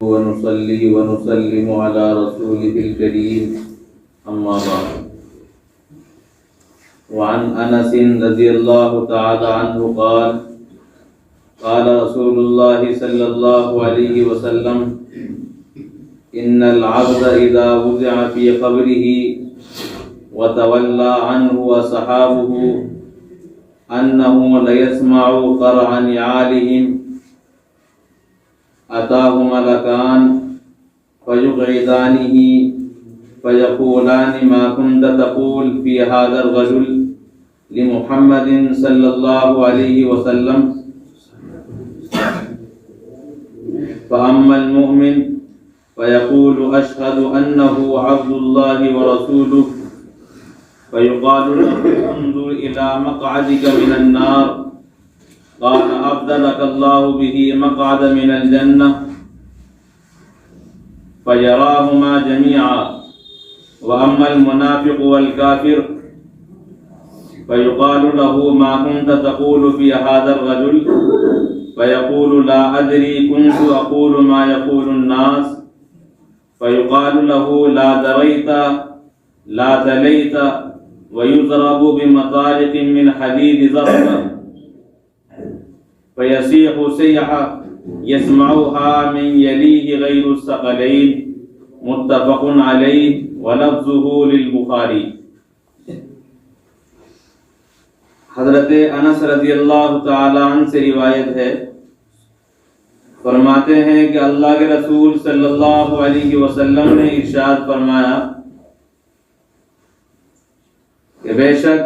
ونصلي ونسلم على رسوله الكريم أما بعد. وعن أنس رضي الله تعالى عنه قال قال رسول الله صلى الله عليه وسلم إن العبد إذا وضع في قبره وتولى عنه أصحابه أنه ليسمع قرع نعالهم أتاه ملكان فيقعدانه فيقولان ما كنت تقول في هذا الرجل لمحمد صلى الله عليه وسلم. فأما المؤمن فيقول أشهد أنه عبد الله ورسوله فيقال له انظر إلى مقعدك من النار قال أبدلك الله به مقعد من الجنة فيراهما جميعا. وأما المنافق والكافر فيقال له ما كنت تقول في هذا الرجل فيقول لا أدري كنت أقول ما يقول الناس فيقال له لا دريت لا تليت ويضرب بمطارق من حديد ضربا فيصيح صيحة يسمعها من يليه غير الثقلين. متفق عليه ولفظه للبخاری. حضرت انس رضی اللہ تعالی عنہ سے روایت ہے، فرماتے ہیں کہ اللہ کے رسول صلی اللہ علیہ وسلم نے ارشاد فرمایا کہ بے شک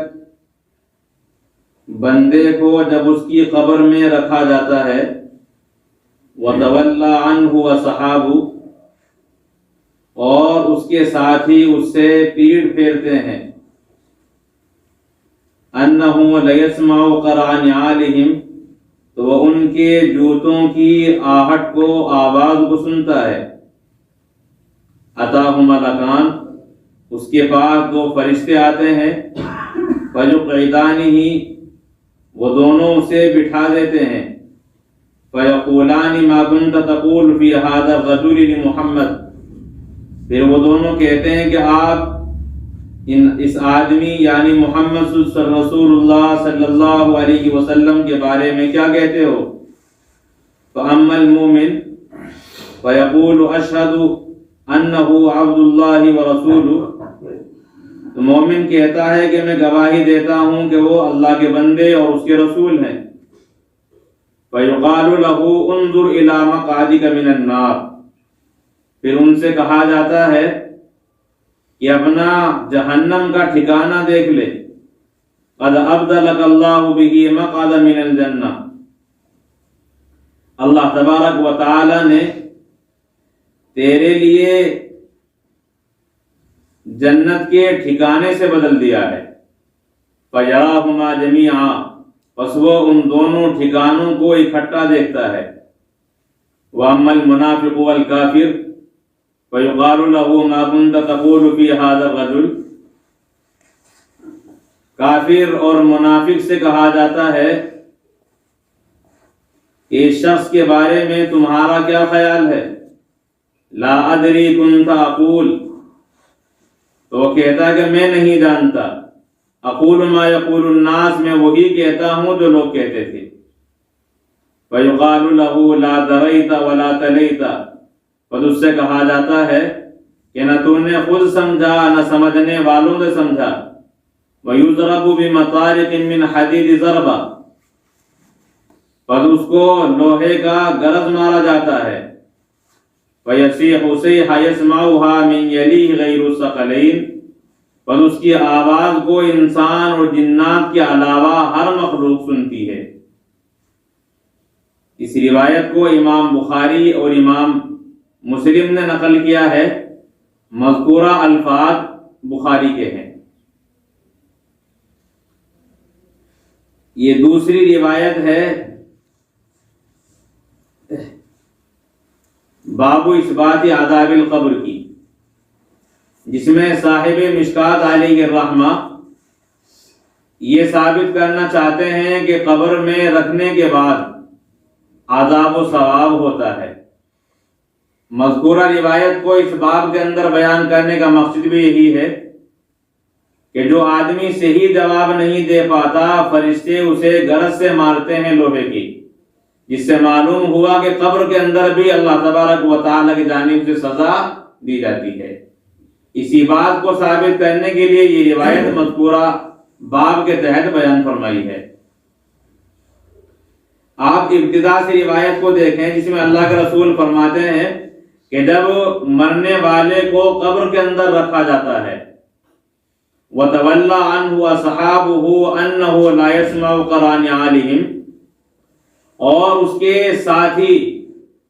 بندے کو جب اس کی قبر میں رکھا جاتا ہے وَتَوَلَّى عَنْهُ وَصَحَابُهُ اور اس کے ساتھی اس سے پیڑ پھیرتے ہیں، أَنَّهُ لَيَسْمَعُ قَرْعَ نِعَالِهِمْ تو وہ ان کے جوتوں کی آہٹ کو آواز کو سنتا ہے. أَتَاهُ مَلَكَانِ اس کے پاس دو فرشتے آتے ہیں، فَيُقْعِدَانِهِ وہ دونوں اسے بٹھا دیتے ہیں، فَيَقُولَانِ مَا كُنْتَ تَقُولُ فِي هَذَا الرَّجُلِ لِمُحَمَّدٍ پھر وہ دونوں کہتے ہیں کہ آپ اس آدمی یعنی محمد رسول اللہ صلی اللہ علیہ وسلم کے بارے میں کیا کہتے ہو. فَأَمَّا الْمُؤْمِنُ فَيَقُولُ أَشْهَدُ أَنَّهُ عَبْدُ اللَّهِ وَرَسُولُهُ تو مومن کہتا ہے کہ میں گواہی دیتا ہوں کہ وہ اللہ کے بندے اور اس کے رسول ہیں. فَيُقَالُ لَهُ انظُرْ إِلَى مَقْعَدِكَ مِنَ النَّارِ پھر ان سے کہا جاتا ہے کہ اپنا جہنم کا ٹھکانہ دیکھ لے. قَدْ أَبْدَلَكَ اللَّهُ بِهِ مَقْعَدَ مِنَ الْجَنَّةِ اللہ تبارک و تعالی نے تیرے لیے جنت کے ٹھکانے سے بدل دیا ہے. فَيَرَاهُمَا جَمِيعًا پس وہ ان دونوں ٹھکانوں کو اکٹھا دیکھتا ہے. وَأَمَّا الْمُنَافِقُ وَالْكَافِرُ فَيُقَالُ لَهُ مَا كُنْتَ تَقُولُ فِي هَذَا الرَّجُلِ کافر اور منافق سے کہا جاتا ہے کہ اس شخص کے بارے میں تمہارا کیا خیال ہے. لا ادری كنت اقول تو وہ کہتا ہے کہ میں نہیں جانتا. اقول ما یقول الناس میں وہی کہتا ہوں جو لوگ کہتے تھے. فیقال له لا دریت ولا تلیت پس اس سے کہا جاتا ہے کہ نہ تو نے خود سمجھا نہ سمجھنے والوں نے سمجھا. ویضرب بمطارق من حدید ضربا پس اس کو لوہے کا گرز مارا جاتا ہے. فَيَصِيحُ صَيْحَةً يَسْمَعُهَا مِنْ يَلِيهِ غَيْرُ الثَّقَلَيْنِ پس اس کی آواز کو انسان اور جنات کے علاوہ ہر مخلوق سنتی ہے. اس روایت کو امام بخاری اور امام مسلم نے نقل کیا ہے. مذکورہ الفاظ بخاری کے ہیں. یہ دوسری روایت ہے باب اثبات عذاب القبر کی، جس میں صاحب مشکات علیہ الرحمہ یہ ثابت کرنا چاہتے ہیں کہ قبر میں رکھنے کے بعد عذاب و ثواب ہوتا ہے. مذکورہ روایت کو اس باب کے اندر بیان کرنے کا مقصد بھی یہی ہے کہ جو آدمی صحیح جواب نہیں دے پاتا فرشتے اسے گرز سے مارتے ہیں لوہے کی، جس سے معلوم ہوا کہ قبر کے اندر بھی اللہ تبارک و تعالیٰ کی جانب سے سزا دی جاتی ہے۔ اسی بات کو ثابت کرنے کے لیے یہ روایت مذکورہ باب کے تحت بیان فرمائی ہے۔ آپ ابتدا سے روایت کو دیکھیں جس میں اللہ کے رسول فرماتے ہیں کہ جب مرنے والے کو قبر کے اندر رکھا جاتا ہے وَتَوَلَّى عَنْهُ وَأَصْحَابُهُ أَنَّهُ لَا يَسْمَعُ قَرَانِ عَالِهِمْ، اور اس کے ساتھی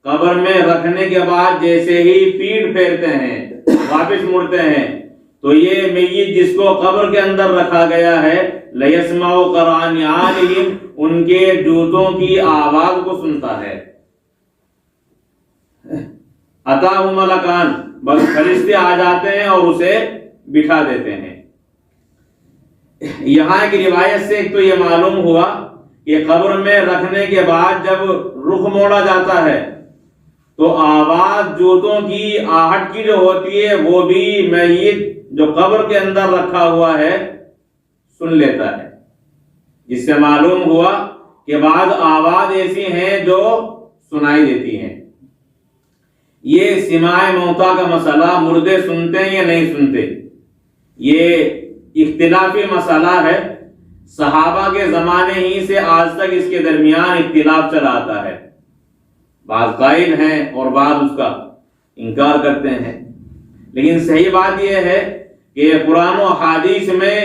قبر میں رکھنے کے بعد جیسے ہی پیٹ پھیرتے ہیں واپس مڑتے ہیں تو یہ میت جس کو قبر کے اندر رکھا گیا ہے لَيَسْمَعُ قَرَانِ عَالِهِمْ، ان کے جوتوں کی آواز کو سنتا ہے۔ اَتَاهُ مَلَكَانِ، بس فرشتے آ جاتے ہیں اور اسے بٹھا دیتے ہیں۔ یہاں ایک روایت سے ایک تو یہ معلوم ہوا کہ قبر میں رکھنے کے بعد جب رخ موڑا جاتا ہے تو آواز جوتوں کی آہٹ کی جو ہوتی ہے وہ بھی میت جو قبر کے اندر رکھا ہوا ہے سن لیتا ہے، جس سے معلوم ہوا کہ بعض آواز ایسی ہیں جو سنائی دیتی ہیں۔ یہ سماع موتا کا مسئلہ مردے سنتے ہیں یا نہیں سنتے، یہ اختلافی مسئلہ ہے۔ صحابہ کے زمانے ہی سے آج تک اس کے درمیان اختلاف چلا آتا ہے، بعض قائل ہیں اور بعض اس کا انکار کرتے ہیں، لیکن صحیح بات یہ ہے کہ قرآن و حدیث میں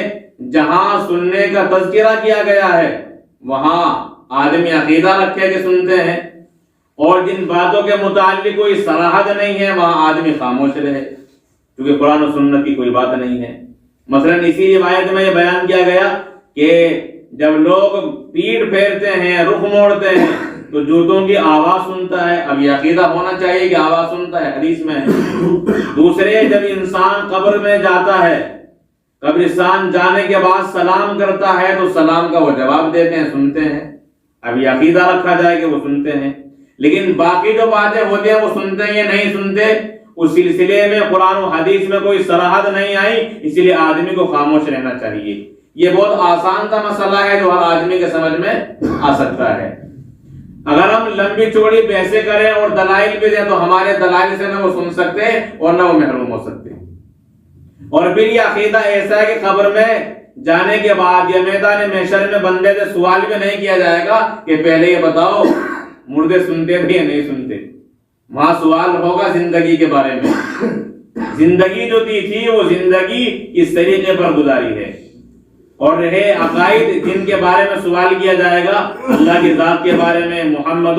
جہاں سننے کا تذکرہ کیا گیا ہے وہاں آدمی عقیدہ رکھے کہ سنتے ہیں، اور جن باتوں کے متعلق کوئی صراحت نہیں ہے وہاں آدمی خاموش رہے، کیونکہ قرآن و سنت کی کوئی بات نہیں ہے۔ مثلا اسی روایت میں یہ بیان کیا گیا کہ جب لوگ پیٹ پھیرتے ہیں رخ موڑتے ہیں تو جوتوں کی آواز سنتا ہے۔ اب یہ عقیدہ ہونا چاہیے کہ آواز سنتا ہے، حدیث میں ہے۔ دوسرے، جب انسان قبر میں جاتا ہے قبرستان جانے کے بعد سلام کرتا ہے تو سلام کا وہ جواب دیتے ہیں، سنتے ہیں۔ اب یہ عقیدہ رکھا جائے کہ وہ سنتے ہیں، لیکن باقی جو باتیں ہوتی ہیں وہ سنتے ہیں یا نہیں سنتے اس سلسلے میں قرآن و حدیث میں کوئی صراحت نہیں آئی، اس لیے آدمی کو خاموش رہنا چاہیے۔ یہ بہت آسان کا مسئلہ ہے جو ہر آدمی کے سمجھ میں آ سکتا ہے۔ اگر ہم لمبی چوڑی بحثیں کریں اور دلائل بھی دیں تو ہمارے دلائل سے نہ وہ سن سکتے اور نہ وہ محروم ہو سکتے۔ اور پھر یہ عقیدہ ایسا ہے کہ قبر میں جانے کے بعد یا میدان محشر میں بندے سے سوال بھی نہیں کیا جائے گا کہ پہلے یہ بتاؤ مردے سنتے تھے یا نہیں سنتے۔ وہاں سوال ہوگا زندگی کے بارے میں، زندگی جو دی تھی وہ زندگی کس طریقے پر گزاری ہے، اور رہے عقائد جن کے بارے میں سوال کیا جائے گا اللہ کی ذات کے بارے میں، محمد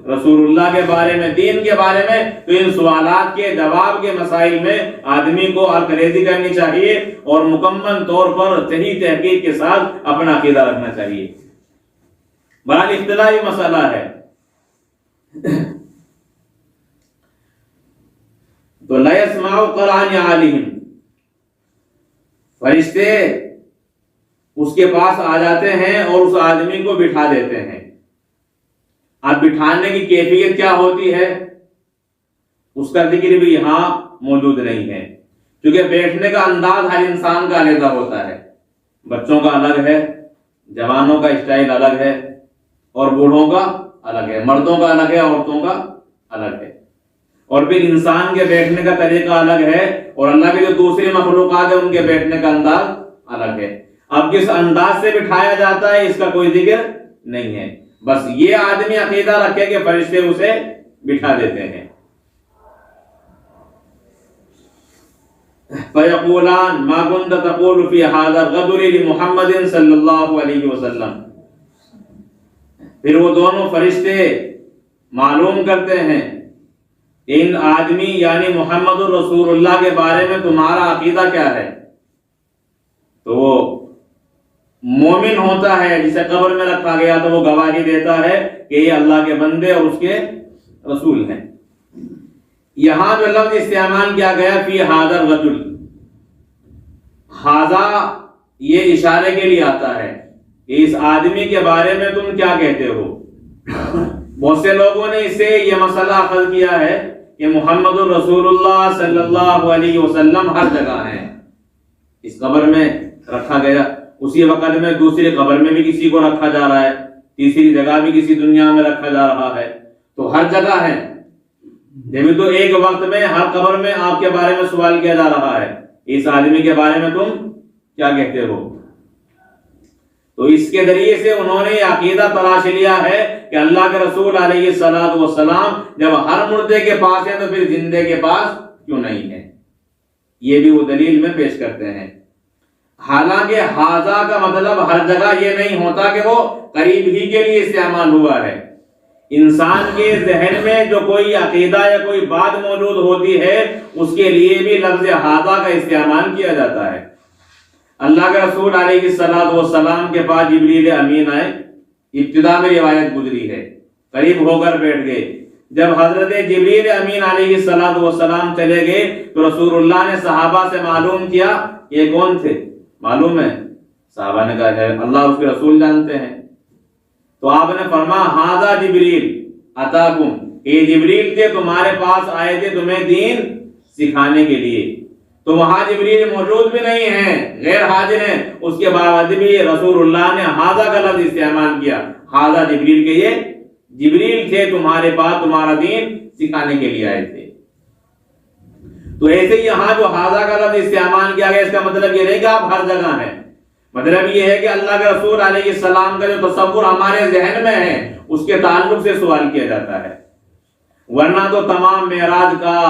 رسول اللہ کے بارے میں، دین کے بارے میں، تو ان سوالات کے جواب کے مسائل میں آدمی کو عقلریزی کرنی چاہیے اور مکمل طور پر صحیح تحقیق کے ساتھ اپنا عقیدہ رکھنا چاہیے۔ بہرحال اختلافی مسئلہ ہے۔ تو لا يسمع قرآن عالم، فرشتے اس کے پاس آ جاتے ہیں اور اس آدمی کو بٹھا دیتے ہیں۔ اب بٹھانے کی کیفیت کیا ہوتی ہے اس کا ذکر بھی یہاں موجود نہیں ہے، کیونکہ بیٹھنے کا انداز ہر انسان کا علیحدہ ہوتا ہے۔ بچوں کا الگ ہے، جوانوں کا اسٹائل الگ ہے، اور بوڑھوں کا الگ ہے، مردوں کا الگ ہے، عورتوں کا الگ ہے، اور پھر انسان کے بیٹھنے کا طریقہ الگ ہے، اور اللہ کی جو دوسری مخلوقات ہیں ان کے بیٹھنے کا انداز الگ ہے۔ اب کس انداز سے بٹھایا جاتا ہے اس کا کوئی ذکر نہیں ہے، بس یہ آدمی عقیدہ رکھے کہ فرشتے اسے بٹھا دیتے ہیں۔ فَيَقُولَانِ مَا كُنْتَ تَقُولُ فِي هَذَا الرَّجُلِ لِمُحَمَّدٍ صلی اللہ علیہ وسلم، پھر وہ دونوں فرشتے معلوم کرتے ہیں ان آدمی یعنی محمد الرسول اللہ کے بارے میں تمہارا عقیدہ کیا ہے؟ تو وہ مومن ہوتا ہے جسے قبر میں رکھا گیا تو وہ گواہی دیتا ہے کہ یہ اللہ کے بندے اور اس کے رسول ہیں۔ یہاں جو لفظ استعمال کیا گیا فی ھذا الرجل، ھذا یہ اشارے کے لیے آتا ہے کہ اس آدمی کے بارے میں تم کیا کہتے ہو۔ بہت سے لوگوں نے اسے یہ مسئلہ اخذ کیا ہے کہ محمد الرسول اللہ صلی اللہ علیہ وسلم ہر جگہ ہیں. اس قبر میں رکھا گیا، اسی وقت میں دوسری قبر میں بھی کسی کو رکھا جا رہا ہے، تیسری جگہ بھی کسی دنیا میں رکھا جا رہا ہے، تو ہر جگہ ہے. جب تو ایک وقت میں ہر قبر میں آپ کے بارے میں سوال کیا جا رہا ہے، اس آدمی کے بارے میں تم کیا کہتے ہو. تو اس کے ذریعے سے انہوں نے یہ عقیدہ تلاش لیا ہے کہ اللہ کے رسول علیہ الصلوۃ والسلام جب ہر مردے کے پاس ہے تو پھر زندے کے پاس کیوں نہیں ہے. یہ بھی وہ دلیل میں پیش کرتے ہیں. حالانکہ حاضہ کا مطلب ہر جگہ یہ نہیں ہوتا کہ وہ قریب ہی کے لیے استعمال ہوا ہے. انسان کے ذہن میں جو کوئی عقیدہ یا کوئی بات موجود ہوتی ہے اس کے لیے بھی لفظ حاضہ کا استعمال کیا جاتا ہے. اللہ کے رسول علیہ الصلوۃ والسلام کے پاس جبریل امین آئے، ابتدا میں روایت گزری ہے، قریب ہو کر بیٹھ گئے. جب حضرت جبریل امین علیہ الصلوۃ والسلام چلے گئے تو رسول اللہ نے صحابہ سے معلوم کیا یہ کون تھے، معلوم ہے؟ صحابہ نے کہا ہے اللہ اس کے رسول جانتے ہیں. تو آپ نے فرمایا ھذا جبریل اتاکم، یہ جبریل تھے تمہارے پاس آئے تھے تمہیں دین سکھانے کے لیے. تو وہاں جبریل موجود بھی نہیں ہیں، غیر حاضر ہیں، اس کے باوجود بھی رسول اللہ نے ھذا کا لفظ استعمال کیا. ھذا جبریل کے یہ جبریل تھے تمہارے پاس تمہارا دین سکھانے کے لیے آئے تھے. تو ایسے یہاں جو ھذا کا لفظ استعمال کیا گیا اس کا مطلب یہ نہیں کہ آپ ہر جگہ ہیں، مطلب یہ ہے کہ اللہ کے رسول علیہ السلام کا جو تصور ہمارے ذہن میں ہے اس کے تعلق سے سوال کیا جاتا ہے. ورنہ تو تمام معراج کا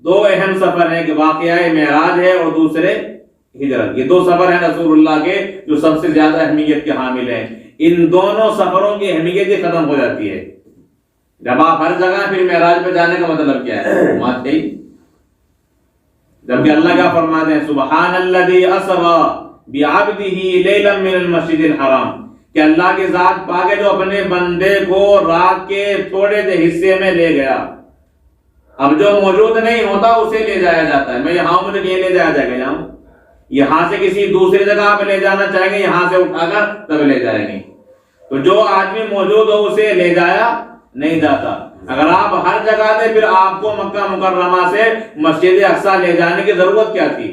دو اہم سفر ہیں کہ واقعہ معراج ہے اور دوسرے ہجرت. یہ دو سفر ہیں رسول اللہ کے جو سب سے زیادہ اہمیت کے حامل ہیں. ان دونوں سفروں کی اہمیت ہی ختم ہو جاتی ہے جب آپ ہر جگہ پھر معراج پہ جانے کا مطلب کیا ہے؟ جبکہ اللہ کیا فرماتے ہیں سبحان الذی اسری بعبدہ لیلا من المسجد الحرام، کہ اللہ کی ذات پاک ہے جو اپنے بندے کو رات کے تھوڑے سے حصے میں لے گیا. اب جو موجود نہیں ہوتا اسے لے جایا جاتا ہے. میں یہاں ہوں مجھے یہ لے جایا جائے گا، یہاں سے کسی دوسری جگہ آپ لے جانا چاہیں گے یہاں سے اٹھا کر تب لے جائیں گے. تو جو آدمی موجود ہو اسے لے جایا نہیں جاتا. اگر آپ ہر جگہ تھے پھر آپ کو مکہ مکرمہ سے مسجد اقصی لے جانے کی ضرورت کیا تھی؟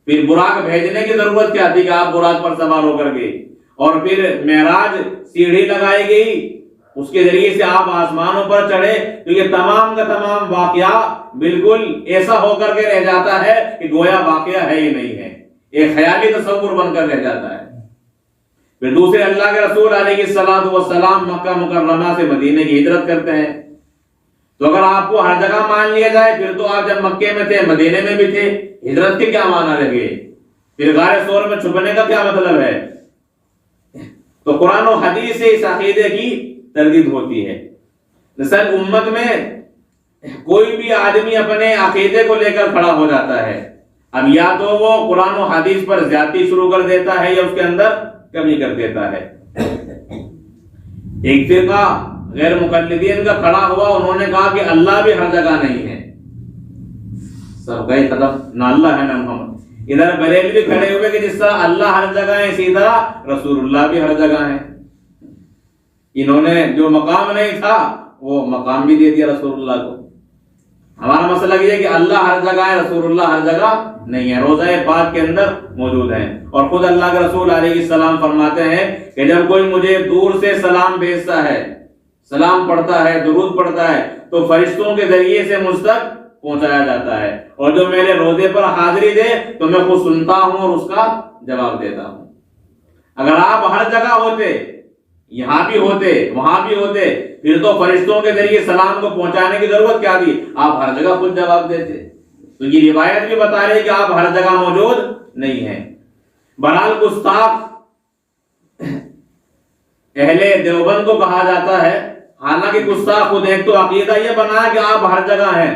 پھر براق بھیجنے کی ضرورت کیا تھی کہ آپ براق پر سوار ہو کر گئے؟ اور پھر معراج سیڑھی لگائی گئی اس کے ذریعے سے آپ آسمانوں پر چڑھے. تو یہ تمام کا تمام واقعہ بالکل ایسا ہو کر کے رہ جاتا ہے کہ گویا واقعہ ہے ہی نہیں ہے، ایک خیالی تصور بن کر رہ جاتا ہے. پھر دوسرے اللہ کے رسول علیہ الصلوۃ والسلام مکہ مکرمہ سے مدینے کی ہجرت کرتے ہیں. تو اگر آپ کو ہر جگہ مان لیا جائے پھر تو آپ جب مکے میں تھے مدینے میں بھی تھے، ہجرت کے کیا معنی رہ گئے؟ پھر غار ثور میں چھپنے کا کیا مطلب ہے؟ تو قرآن و حدیث سے اس عقیدے کی تردید ہوتی ہے. دراصل امت میں کوئی بھی آدمی اپنے عقیدے کو لے کر کھڑا ہو جاتا ہے، اب یا تو وہ قرآن و حدیث پر زیادتی شروع کر دیتا ہے یا اس کے اندر کمی کر دیتا ہے. ایک فرقہ غیر مقلدین کا کھڑا ہوا، انہوں نے کہا کہ اللہ بھی ہر جگہ نہیں ہے. سب گئے ختم، نہ اللہ ہے نہ محمد. ادھر بریلوی کھڑے ہوئے کہ جس طرح اللہ ہر جگہ ہے اسی طرح رسول اللہ بھی ہر جگہ ہے. انہوں نے جو مقام نہیں تھا وہ مقام بھی دے دیا رسول اللہ کو. ہمارا مسئلہ یہ ہے کہ اللہ ہر جگہ ہے رسول اللہ ہر جگہ نہیں ہے، روضہ پاک کے اندر موجود ہیں. اور خود اللہ کے رسول علیہ السلام فرماتے ہیں کہ جب کوئی مجھے دور سے سلام بھیجتا ہے، سلام پڑھتا ہے، درود پڑھتا ہے تو فرشتوں کے ذریعے سے مجھ تک پہنچایا جاتا ہے، اور جو میرے روزے پر حاضری دے تو میں خود سنتا ہوں اور اس کا جواب دیتا ہوں. اگر آپ ہر جگہ ہوتے، یہاں بھی ہوتے وہاں بھی ہوتے، پھر تو فرشتوں کے ذریعے سلام کو پہنچانے کی ضرورت کیا تھی؟ آپ ہر جگہ خود جواب دیتے. تو یہ روایت بھی بتا رہی ہے کہ آپ ہر جگہ موجود نہیں ہیں. بہرحال گستاخ اہل دیوبند کو کہا جاتا ہے، حالانکہ گستاخ خود ایک تو عقیدہ یہ بنا کہ آپ ہر جگہ ہیں،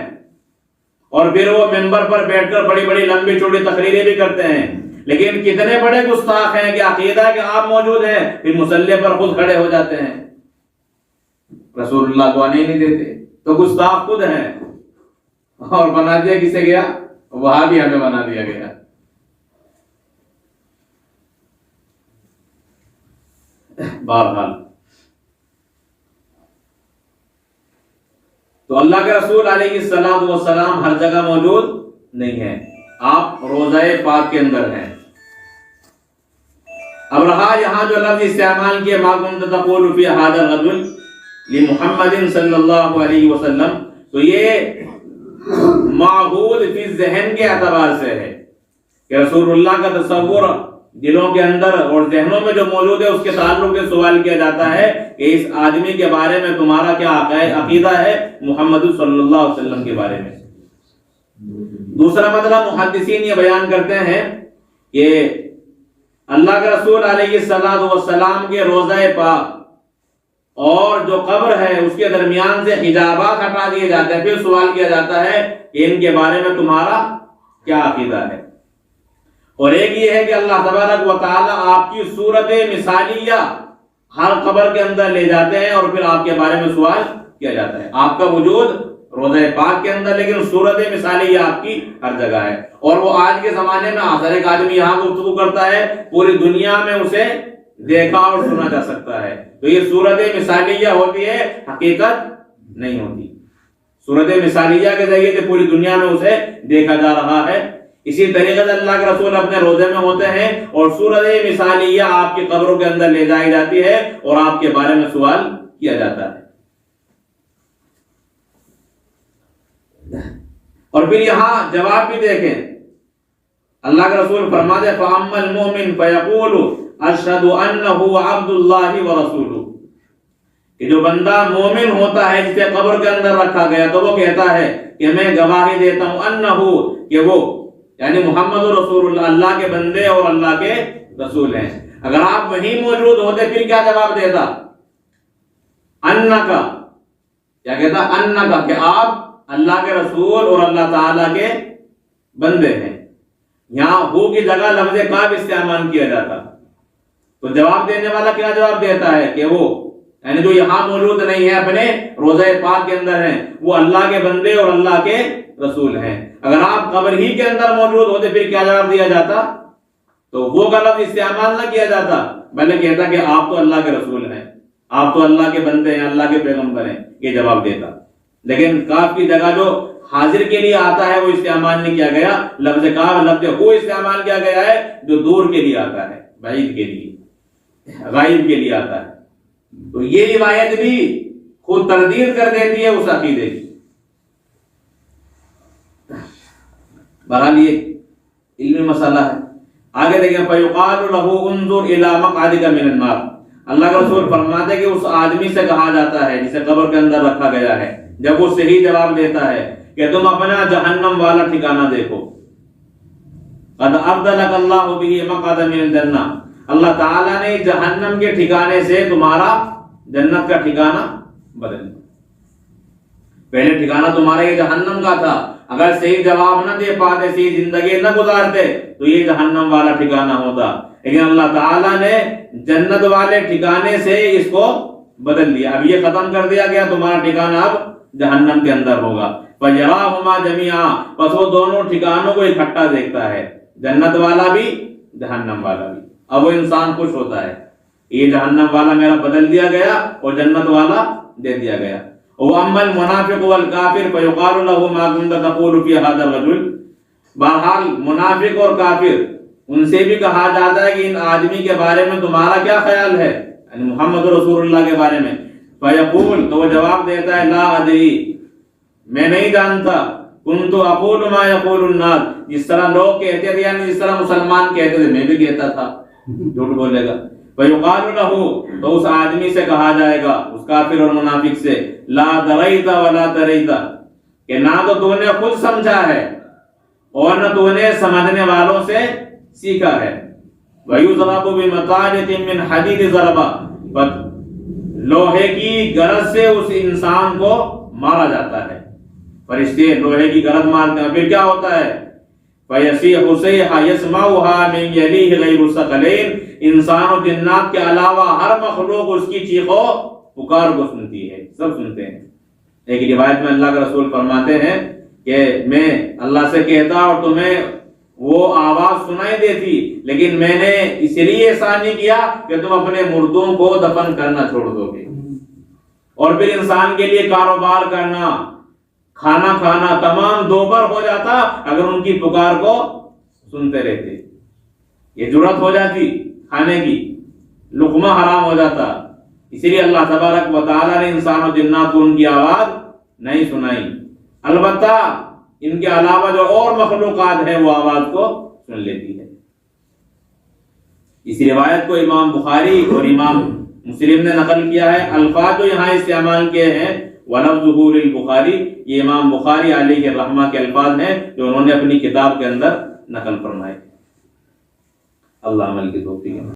اور پھر وہ ممبر پر بیٹھ کر بڑی بڑی لمبی چوڑی تقریریں بھی کرتے ہیں. لیکن کتنے بڑے گستاخ ہیں کہ عقیدہ کہ آپ موجود ہیں پھر مصلی پر خود کھڑے ہو جاتے ہیں، رسول اللہ کو آنے نہیں دیتے. تو گستاخ خود ہیں، اور بنا دیا کسے گیا؟ وہاں بھی ہمیں بنا دیا گیا. بہرحال تو اللہ کے رسول علیہ السلام ہر جگہ موجود نہیں ہے، آپ روضہ پاک کے اندر ہیں۔ اب رہا یہاں جو لفظ استعمال کیا ما كنت تقول في هذا الرجل لمحمد صلی اللہ علیہ وسلم، تو یہ معہود فی ذہن کے اعتبار سے ہے کہ رسول اللہ کا تصور دلوں کے اندر اور ذہنوں میں جو موجود ہے اس کے تعلق سے سوال کیا جاتا ہے کہ اس آدمی کے بارے میں تمہارا کیا عقیدہ ہے محمد صلی اللہ علیہ وسلم کے بارے میں۔ دوسرا مطلب محدثین یہ بیان کرتے ہیں کہ اللہ کے رسول علیہ السلام کے روضہ پاک اور جو قبر ہے اس کے درمیان سے حجابات ہٹا دیے جاتے ہیں، پھر سوال کیا جاتا ہے کہ ان کے بارے میں تمہارا کیا عقیدہ ہے۔ اور ایک یہ ہے کہ اللہ تبارک و تعالی آپ کی صورت مثالیہ ہر قبر کے اندر لے جاتے ہیں اور پھر آپ کے بارے میں سوال کیا جاتا ہے۔ آپ کا وجود روضہ پاک کے اندر، لیکن صورت مثالیہ آپ کی ہر جگہ ہے۔ اور وہ آج کے زمانے میں ہر ایک آدمی یہاں گفتگو کرتا ہے، پوری دنیا میں اسے دیکھا اور سنا جا سکتا ہے۔ تو یہ صورت مثالیہ ہوتی ہے، حقیقت نہیں ہوتی۔ صورت مثالیہ کے ذریعے سے پوری دنیا میں اسے دیکھا جا رہا ہے۔ اسی طریقے سے اللہ کے رسول اپنے روزے میں ہوتے ہیں اور صورت مثالیہ آپ کی قبروں کے اندر لے جائی جاتی ہے اور آپ کے بارے میں سوال کیا جاتا ہے۔ اور پھر یہاں جواب بھی دیکھیں، اللہ کے رسول فرماتے ہیں فَأَمَّا الْمُؤْمِنُ فَيَقُولُ أَشْهَدُ أَنَّهُ عَبْدُ اللَّهِ وَرَسُولُهُ، کہ جو بندہ مومن ہوتا ہے جسے قبر کے اندر رکھا گیا تو وہ کہتا ہے کہ میں گواہی دیتا ہوں انہو، کہ وہ یعنی محمد رسول اللہ اللہ کے بندے اور اللہ کے رسول ہیں۔ اگر آپ وہیں موجود ہوتے پھر کیا جواب دیتا؟ انکا، کیا کہتا؟ انکا، کہ آپ اللہ کے رسول اور اللہ تعالیٰ کے بندے ہیں۔ یہاں ہو کی جگہ لفظ کاف استعمال کیا جاتا، تو جواب دینے والا کیا جواب دیتا ہے کہ وہ یعنی جو یہاں موجود نہیں ہے اپنے روضہ پاک کے اندر ہیں، وہ اللہ کے بندے اور اللہ کے رسول ہیں۔ اگر آپ قبر ہی کے اندر موجود ہوتے پھر کیا جواب دیا جاتا؟ تو وہ کا لفظ استعمال نہ کیا جاتا، بلکہ کہتا کہ آپ تو اللہ کے رسول ہیں، آپ تو اللہ کے بندے ہیں، اللہ کے پیغمبر ہیں، یہ جواب دیتا۔ لیکن کاف کی جگہ جو حاضر کے لیے آتا ہے وہ استعمال نہیں کیا گیا، لفظ کاف لفظ ہو استعمال کیا گیا ہے جو دور کے لیے آتا ہے، بعید کے لیے، غائب کے لیے آتا ہے۔ تو یہ روایت بھی خود تردید کر دیتی ہے اس عقیدے کی۔ بہرحال یہ علمی مسئلہ ہے۔ آگے دیکھیں فَيُقَالُ لَهُ انظُرْ إِلَى مَقْعَدِكَ مِنَ النَّارِ، اللہ کا رسول فرماتے ہیں کہ اس آدمی سے کہا جاتا ہے جسے قبر کے اندر رکھا گیا ہے، جب وہ صحیح جواب دیتا ہے کہ تم اپنا جہنم والا ٹھکانہ دیکھو، قَدْ أَبْدَلَكَ اللَّهُ بِهِ مَقْعَدًا مِنَ الْجَنَّةِ، اللہ تعالیٰ نے جہنم کے ٹھکانے سے تمہارا جنت کا ٹھکانہ بدل دیا۔ پہلے ٹھکانہ تمہارا یہ جہنم کا تھا، اگر صحیح جواب نہ دے پاتے، صحیح زندگی نہ گزارتے تو یہ جہنم والا ٹھکانہ ہوتا، لیکن اللہ تعالیٰ نے جنت والے ٹھکانے سے اس کو بدل دیا۔ اب یہ ختم کر دیا گیا، تمہارا ٹھکانہ اب جہنم کے اندر ہوگا۔ فَيَرَاهُمَا جَمِيعًا، پس وہ دونوں ٹھکانوں کو اکٹھا دیکھتا ہے، جنت والا بھی جہنم والا بھی۔ اب وہ انسان خوش ہوتا ہے، یہ جہنم والا میرا بدل دیا گیا اور جنت والا دے دیا گیا۔ وَأَمَّا الْمُنَافِقُ وَالْكَافِرُ فَيُقَالُ لَهُ مَا كُنْتَ تَقُولُ فِي هَذَا الرَّجُلِ، بہرحال منافق اور کافر ان سے بھی کہا جاتا ہے کہ ان آدمی کے بارے میں تمہارا کیا خیال ہے، یعنی محمد رسول اللہ کے بارے میں۔ فَيَقُولُ، تو وہ جواب دیتا ہے لا ادری، میں نہیں جانتا، كُنْتُ أَقُولُ مَا يَقُولُ النَّاسُ، جس طرح لوگ کہتے تھے یعنی جس طرح مسلمان کہتے تھے میں بھی کہتا تھا، جھوٹ بولے گا۔ فَيُقَالُ لَهُ، تو اس آدمی سے کہا جائے گا، اس کافر اور منافق سے، لا دریت ولا دریت، کہ نہ تو تو نے خود سمجھا ہے اور نہ تو نے سمجھنے والوں سے سیکھا ہے۔ وَيُضْرَبُ بِمَطَارِقٍ مِّنْ حَدِيدٍ ضَرْبًا، لوہے کی گرز سے اس انسان کو مارا جاتا ہے، فرشتے لوہے کی گرز مارتے ہیں، پھر کیا ہوتا ہے؟ فَيَصِيحُ صَيْحَةً يَسْمَعُهَا مِنْ يَلِيهِ غَيْرُ الثَّقَلَيْنِ، انسان و جنات کے علاوہ ہر مخلوق اس کی چیخ و پکار کو سنتی ہے، سب سنتے ہیں۔ ایک روایت میں اللہ کے رسول فرماتے ہیں کہ میں اللہ سے کہتا اور تمہیں وہ آواز سنائی دیتی، لیکن میں نے اس لیے ایسا نہیں کیا کہ تم اپنے مردوں کو دفن کرنا چھوڑ دو گے۔ اور پھر انسان کے لیے کاروبار کرنا، کھانا کھانا تمام دوبر ہو جاتا اگر ان کی پکار کو سنتے رہتے. یہ جرات ہو جاتی کھانے کی، لقمہ حرام ہو جاتا. اسی لیے اللہ تبارک و تعالیٰ نے انسان و جنات کو ان کی آواز نہیں سنائی. البتہ ان کے علاوہ جو اور مخلوقات ہیں وہ آواز کو سن لیتی ہے. اس روایت کو امام بخاری اور امام مسلم نے نقل کیا ہے. الفاظ جو یہاں استعمال کیے ہیں وَلَفْظُهُ لِلْبُخَارِي، یہ امام بخاری علیہ الرحمہ کے الفاظ ہیں جو انہوں نے اپنی کتاب کے اندر نقل فرمائے. اللہ عمل کی توفیق